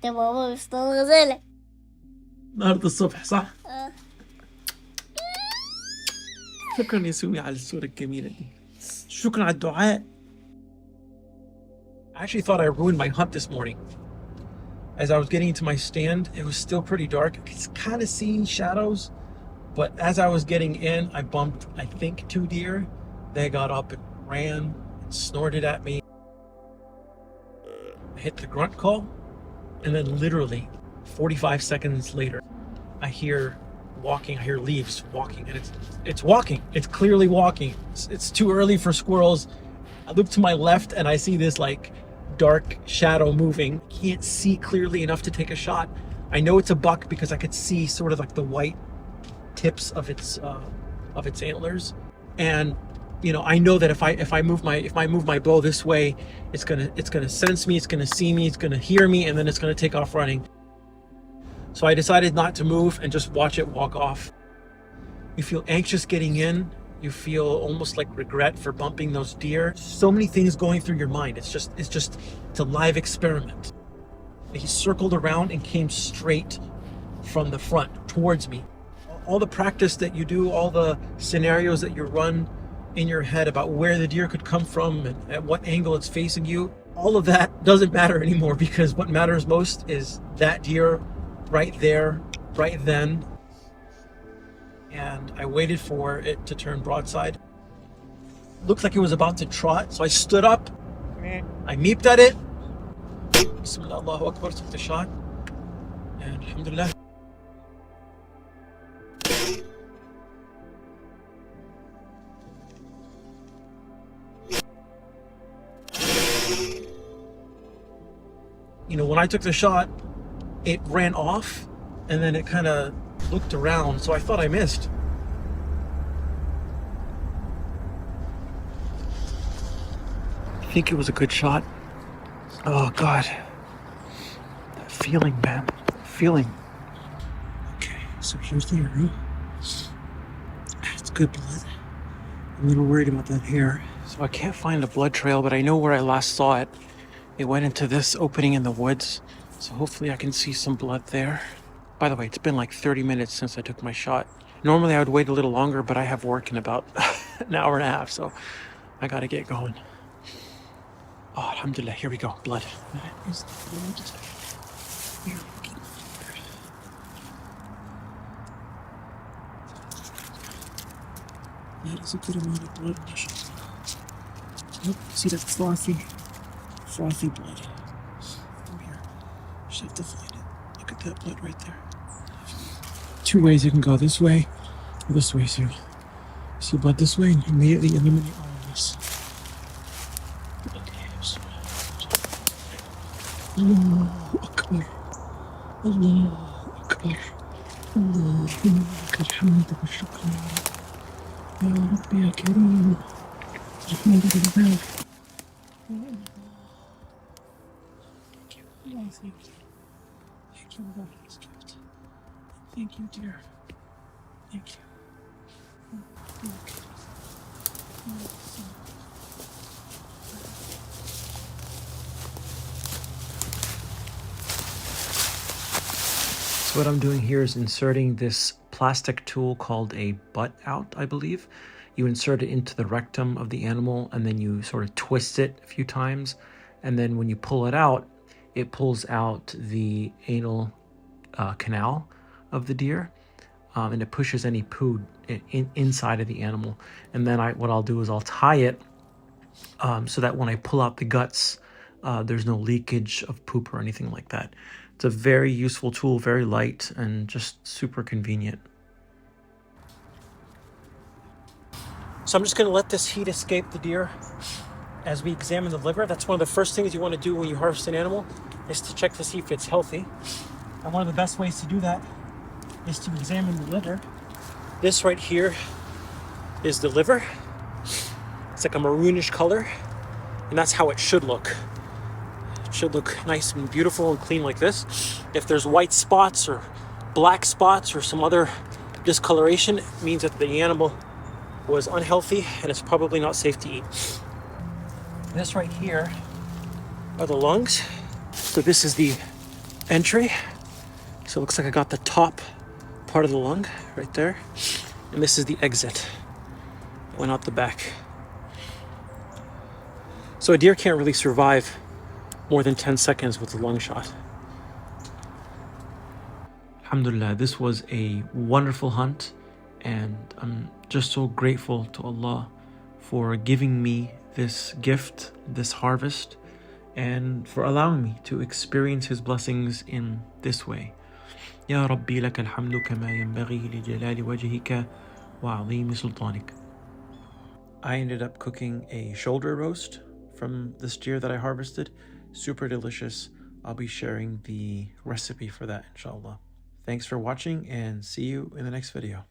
يا بابا مش غزالة. النهارده الصبح صح؟ شكرا يا سومي على الصورة الجميلة دي. شكرا على الدعاء. I actually thought I ruined my hunt this morning. As I was getting into my stand, it was still pretty dark. I could kind of see shadows, but as I was getting in, I bumped, I think, 2 deer. They got up and ran and snorted at me. I hit the grunt call, and then literally 45 seconds later, I hear walking, I hear leaves walking, and it's walking. It's clearly walking. It's too early for squirrels. I look to my left and I see this like dark shadow moving. Can't see clearly enough to take a shot. I know it's a buck because I could see sort of like the white tips of its antlers, and you know, I know that if I move my bow this way, it's gonna sense me, it's gonna see me, it's gonna hear me, and then it's gonna take off running. So I decided not to move and just watch it walk off. You feel anxious getting in. You feel almost like regret for bumping those deer. So many things going through your mind. It's a live experiment. He circled around and came straight from the front towards me. All the practice that you do, all the scenarios that you run in your head about where the deer could come from and at what angle it's facing you, all of that doesn't matter anymore, because what matters most is that deer right there, right then. And I waited for it to turn broadside. Looked like it was about to trot, so I stood up, I meeped at it. Bismillah, Allahu Akbar, took the shot, and alhamdulillah. You know, when I took the shot, it ran off, and then it kind of looked around, so I thought I missed. I think it was a good shot. Oh God, that feeling, man, feeling. Okay, so here's the arrow. It's good blood. I'm a little worried about that hair. So I can't find the blood trail, but I know where I last saw it. It went into this opening in the woods, so hopefully I can see some blood there. By the way, it's been like 30 minutes since I took my shot. Normally I would wait a little longer, but I have work in about an hour and a half, so I gotta get going. Oh, alhamdulillah, here we go, blood. That is the blood we're looking for. That is a good amount of blood. Nope, see that frothy blood. From here. Just have to find it. Look at that blood right there. 2 ways you can go, this way or this way. So see blood this way and immediately eliminate all of this. Allahu Akbar. Allahu Akbar. Allahumma lakal hamd wa shukr. Ya Rabbi ya Kareem. Alhamdulillah. Thank you, Lord, for this gift. Thank you, dear. Thank you. So what I'm doing here is inserting this plastic tool called a butt out, I believe. You insert it into the rectum of the animal, and then you sort of twist it a few times, and then when you pull it out, it pulls out the anal canal of the deer, and it pushes any poo inside of the animal. And then what I'll do is I'll tie it so that when I pull out the guts, there's no leakage of poop or anything like that. It's a very useful tool, very light, and just super convenient. So I'm just going to let this heat escape the deer as we examine the liver. That's one of the first things you want to do when you harvest an animal, is to check to see if it's healthy. And one of the best ways to do that is to examine the liver. This right here is the liver. It's like a maroonish color, and that's how it should look. It should look nice and beautiful and clean like this. If there's white spots or black spots or some other discoloration, it means that the animal was unhealthy and it's probably not safe to eat. This right here are the lungs. So this is the entry. So it looks like I got the top part of the lung right there. And this is the exit. Went out the back. So a deer can't really survive more than 10 seconds with a lung shot. Alhamdulillah, this was a wonderful hunt, and I'm just so grateful to Allah for giving me this gift, this harvest, and for allowing me to experience His blessings in this way. Ya Rabbi laka alhamdu kama yanbaghi li jalali wajhika wa azimi sultanik. I ended up cooking a shoulder roast from this deer that I harvested. Super delicious. I'll be sharing the recipe for that, inshallah. Thanks for watching, and see you in the next video.